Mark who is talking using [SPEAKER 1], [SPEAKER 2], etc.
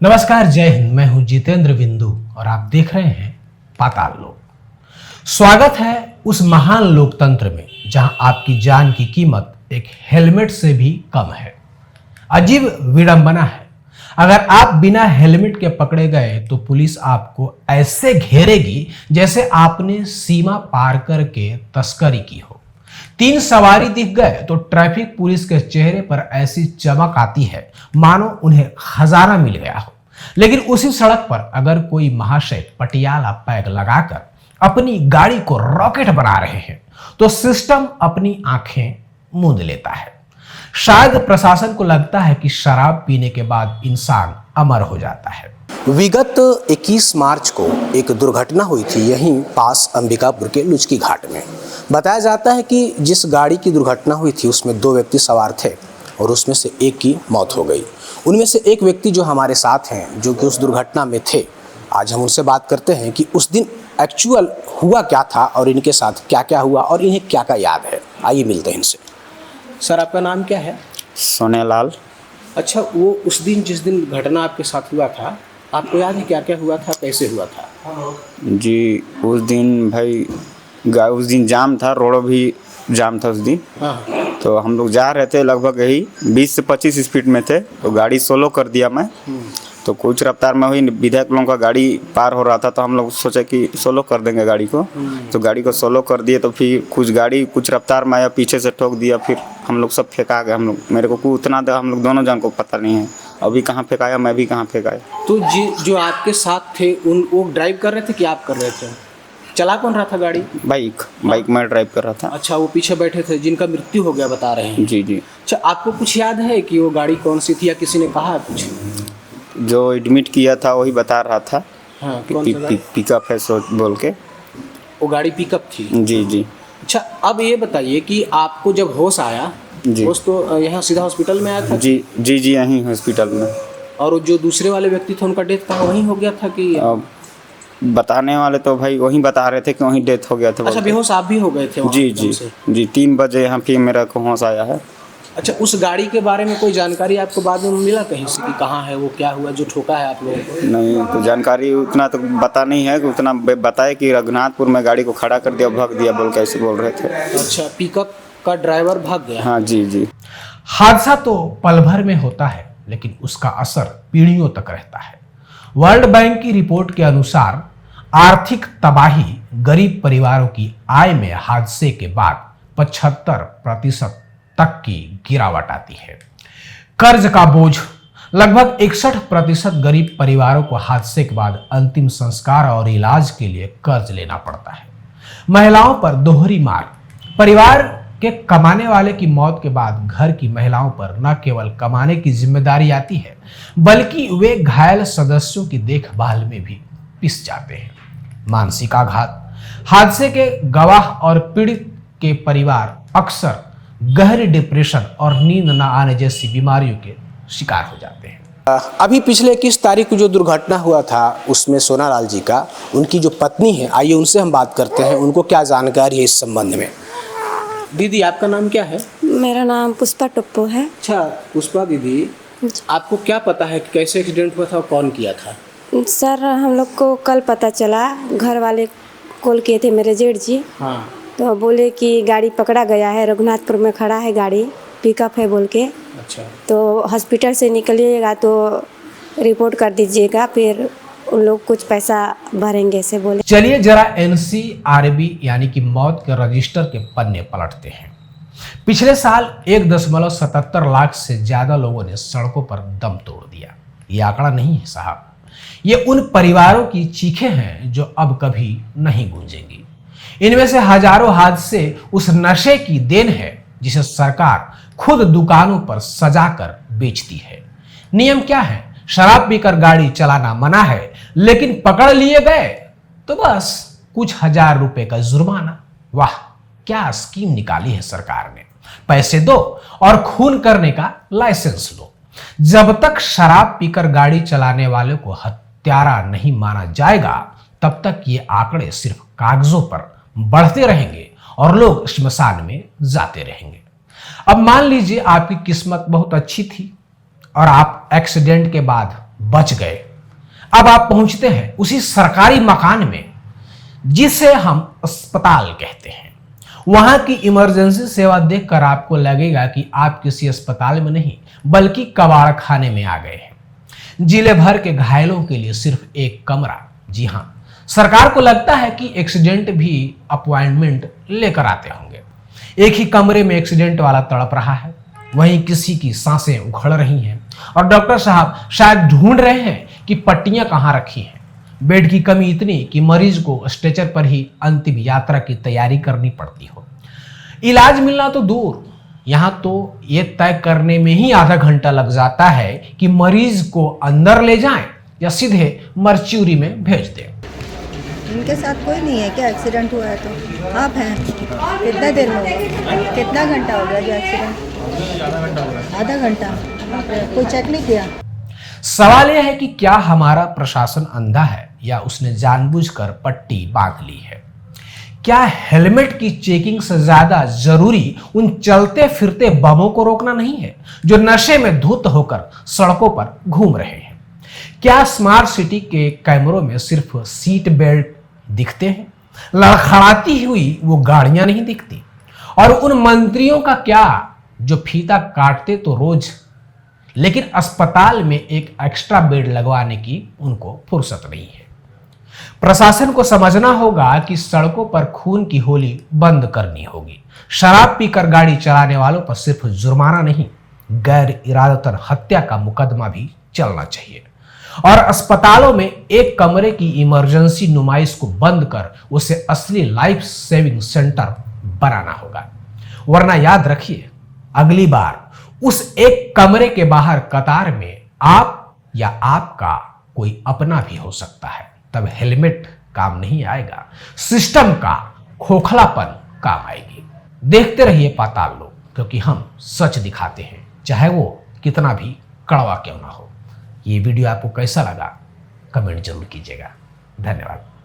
[SPEAKER 1] नमस्कार, जय हिंद। मैं हूं जितेंद्र बिंदु और आप देख रहे हैं पाताल लोक। स्वागत है उस महान लोकतंत्र में जहां आपकी जान की कीमत एक हेलमेट से भी कम है। अजीब विडंबना है, अगर आप बिना हेलमेट के पकड़े गए तो पुलिस आपको ऐसे घेरेगी जैसे आपने सीमा पार करके तस्करी की हो। 3 सवारी दिख गए तो ट्रैफिक पुलिस के चेहरे पर ऐसी चमक आती है मानो उन्हें खजाना मिल गया हो। लेकिन उसी सड़क पर अगर कोई महाशय पटियाला पैग लगाकर अपनी गाड़ी को रॉकेट बना रहे हैं तो सिस्टम अपनी आंखें मूंद लेता है। शायद प्रशासन को लगता है कि शराब पीने के बाद इंसान अमर हो जाता है।
[SPEAKER 2] विगत 21 मार्च को एक दुर्घटना हुई थी यहीं पास अंबिकापुर के लुचकी घाट में। बताया जाता है कि जिस गाड़ी की दुर्घटना हुई थी उसमें 2 व्यक्ति सवार थे और उसमें से एक की मौत हो गई। उनमें से एक व्यक्ति जो हमारे साथ हैं, जो कि उस दुर्घटना में थे, आज हम उनसे बात करते हैं कि उस दिन एक्चुअल हुआ क्या था और इनके साथ क्या क्या हुआ और इन्हें क्या क्या याद है। आइए मिलते हैं इनसे। सर, आपका नाम क्या है?
[SPEAKER 3] सोनेलाल।
[SPEAKER 2] अच्छा, वो उस दिन जिस दिन घटना आपके साथ हुआ था, आपको याद है क्या क्या हुआ था, कैसे हुआ था?
[SPEAKER 3] जी, उस दिन भाई उस दिन जाम था, रोड भी जाम था उस दिन।
[SPEAKER 2] हाँ।
[SPEAKER 3] तो हम लोग जा रहे थे, लगभग यही 20 से 25 स्पीड में थे। तो गाड़ी सोलो कर दिया मैं। तो कुछ रफ्तार में हुई, विधायक लोगों का गाड़ी पार हो रहा था तो हम लोग सोचे कि सोलो कर देंगे गाड़ी को। तो गाड़ी को सोलो कर दिए तो फिर कुछ गाड़ी कुछ रफ्तार में आया, पीछे से ठोक दिया। फिर हम लोग सब फेंका गए। हम लोग, मेरे को उतना हम लोग दोनों जन को पता नहीं है अभी कहाँ फेंकाया, मैं भी कहाँ फेंकाया।
[SPEAKER 2] तो जो आपके साथ थे वो ड्राइव कर रहे थे कि आप कर रहे थे? चला कौन रहा था गाड़ी?
[SPEAKER 3] बाइक मैं ड्राइव कर रहा था।
[SPEAKER 2] अच्छा, वो पीछे बैठे थे जिनका मृत्यु हो गया, बता रहे हैं?
[SPEAKER 3] जी जी।
[SPEAKER 2] अच्छा, आपको कुछ याद है कि वो गाड़ी कौन सी थी या किसी ने कहा कुछ?
[SPEAKER 3] जो एडमिट किया था वही बता रहा था।
[SPEAKER 2] हाँ,
[SPEAKER 3] पिकअप है सो बोल के।
[SPEAKER 2] वो गाड़ी पिकअप थी?
[SPEAKER 3] जी जी।
[SPEAKER 2] अच्छा, अब ये बताइए कि आपको जब होश आया, होश तो यहाँ सीधा हॉस्पिटल में आया था?
[SPEAKER 3] जी जी जी, यहीं हॉस्पिटल में।
[SPEAKER 2] और जो दूसरे वाले व्यक्ति थे उनका डेथ कहाँ वहीं हो गया था कि?
[SPEAKER 3] बताने वाले तो भाई वहीं बता रहे थे कि वहीं डेथ हो गया था।
[SPEAKER 2] अच्छा, बेहोश आप भी हो गए थे?
[SPEAKER 3] जी जी जी, 3 बजे यहाँ फिर मेरा को होश आया है।
[SPEAKER 2] अच्छा, उस गाड़ी के बारे में कोई जानकारी आपको बाद में मिला कहीं से कि कहाँ है वो, क्या हुआ जो ठोका है आप लोगों को?
[SPEAKER 3] नहीं, तो जानकारी उतना तो पता नहीं है कि उतना बताए कि रघुनाथपुर में गाड़ी को खड़ा कर दिया, भाग दिया बोल कैसे बोल रहे थे।
[SPEAKER 2] अच्छा, पिकअप का ड्राइवर भाग गया?
[SPEAKER 3] हाँ जी जी।
[SPEAKER 1] हादसा तो पल भर में होता है लेकिन उसका असर पीढ़ियों तक रहता है। वर्ल्ड बैंक की रिपोर्ट के अनुसार आर्थिक तबाही गरीब परिवारों की आय में हादसे के बाद 75% तक की गिरावट आती है। कर्ज का बोझ, लगभग 61% गरीब परिवारों को हादसे के बाद अंतिम संस्कार और इलाज के लिए कर्ज लेना पड़ता है। महिलाओं पर दोहरी मार, परिवार के कमाने वाले की मौत के बाद घर की महिलाओं पर न केवल कमाने की जिम्मेदारी आती है बल्कि वे घायल सदस्यों की देखभाल में भी पिस जाते हैं। मानसिक आघात, हादसे के गवाह और पीड़ित के परिवार अक्सर गहरे डिप्रेशन और नींद न आने जैसी बीमारियों के शिकार हो जाते हैं।
[SPEAKER 2] अभी पिछले 21 तारीख को जो दुर्घटना हुआ था उसमें सोनालाल जी का, उनकी जो पत्नी है, आइए उनसे हम बात करते हैं, उनको क्या जानकारी है इस संबंध में। दीदी, आपका नाम क्या है?
[SPEAKER 4] मेरा नाम पुष्पा टप्पू है।
[SPEAKER 2] अच्छा पुष्पा दीदी, आपको क्या पता है कि कैसे एक्सीडेंट हुआ था और कौन किया था?
[SPEAKER 4] सर, हम लोग को कल पता चला, घर वाले कॉल किए थे मेरे जेठ जी।
[SPEAKER 2] हाँ।
[SPEAKER 4] तो बोले कि गाड़ी पकड़ा गया है, रघुनाथपुर में खड़ा है गाड़ी, पिकअप है बोल के।
[SPEAKER 2] अच्छा। तो
[SPEAKER 4] हॉस्पिटल से निकलिएगा तो रिपोर्ट कर दीजिएगा, फिर उन लोग कुछ पैसा भरेंगे से बोले।
[SPEAKER 1] चलिए जरा NCRB यानी कि मौत के रजिस्टर के पन्ने पलटते हैं। पिछले साल 1.77 लाख से ज्यादा लोगों ने सड़कों पर दम तोड़ दिया। ये आंकड़ा नहीं है साहब, ये उन परिवारों की चीखें हैं जो अब कभी नहीं गूंजेंगी। इनमें से हजारों हादसे उस नशे की देन है जिसे सरकार खुद दुकानों पर सजाकर बेचती है। नियम क्या है? शराब पीकर गाड़ी चलाना मना है, लेकिन पकड़ लिए गए तो बस कुछ हजार रुपए का जुर्माना। वाह, क्या स्कीम निकाली है सरकार ने। पैसे दो और खून करने का लाइसेंस लो। जब तक शराब पीकर गाड़ी चलाने वाले को हत्यारा नहीं माना जाएगा तब तक ये आंकड़े सिर्फ कागजों पर बढ़ते रहेंगे और लोग श्मशान में जाते रहेंगे। अब मान लीजिए आपकी किस्मत बहुत अच्छी थी और आप एक्सीडेंट के बाद बच गए। अब आप पहुंचते हैं उसी सरकारी मकान में जिसे हम अस्पताल कहते हैं। वहां की इमरजेंसी सेवा देखकर आपको लगेगा कि आप किसी अस्पताल में नहीं बल्कि कबाड़ खाने में आ गए हैं। जिले भर के घायलों के लिए सिर्फ एक कमरा। जी हां, सरकार को लगता है कि एक्सीडेंट भी अपॉइंटमेंट लेकर आते होंगे। एक ही कमरे में एक्सीडेंट वाला तड़प रहा है, वहीं किसी की सांसें उखड़ रही हैं और डॉक्टर साहब शायद ढूंढ रहे हैं कि पट्टियां कहां रखी हैं। बेड की कमी इतनी कि मरीज को स्ट्रेचर पर ही अंतिम यात्रा की तैयारी करनी पड़ती हो। इलाज मिलना तो दूर, यहां तो ये तय करने में ही आधा घंटा लग जाता है कि मरीज को अंदर ले जाएं या सीधे मर्च्यूरी में भेज दें।
[SPEAKER 5] इनके साथ कोई नहीं है क्या? एक्सीडेंट हुआ है तो आप हैं। कितना देर में हुआ? कितना घंटा हो गया जो एक्सीडेंट? आधा घंटा। कोई चेक नहीं किया?
[SPEAKER 1] सवाल यह है कि क्या हमारा प्रशासन अंधा है या उसने जानबूझकर पट्टी बांध ली है? क्या हेलमेट की चेकिंग से ज्यादा जरूरी उन चलते फिरते बमों को रोकना नहीं है जो नशे में धुत होकर सड़कों पर घूम रहे हैं? क्या स्मार्ट सिटी के कैमरों में सिर्फ सीट बेल्ट दिखते हैं, लड़खड़ाती हुई वो गाड़ियां नहीं दिखती? और उन मंत्रियों का क्या जो फीता काटते तो रोज, लेकिन अस्पताल में एक एक्स्ट्रा बेड लगवाने की उनको फुर्सत नहीं है। प्रशासन को समझना होगा कि सड़कों पर खून की होली बंद करनी होगी। शराब पीकर गाड़ी चलाने वालों पर सिर्फ जुर्माना नहीं, गैर इरादतन हत्या का मुकदमा भी चलना चाहिए। और अस्पतालों में एक कमरे की इमरजेंसी नुमाइश को बंद कर उसे असली लाइफ सेविंग सेंटर बनाना होगा। वरना याद रखिए, अगली बार उस एक कमरे के बाहर कतार में आप या आपका कोई अपना भी हो सकता है। तब हेलमेट काम नहीं आएगा, सिस्टम का खोखलापन काम आएगी। देखते रहिए पाताल लोक, क्योंकि हम सच दिखाते हैं, चाहे वो कितना भी कड़वा क्यों ना हो। ये वीडियो आपको कैसा लगा कमेंट जरूर कीजिएगा। धन्यवाद।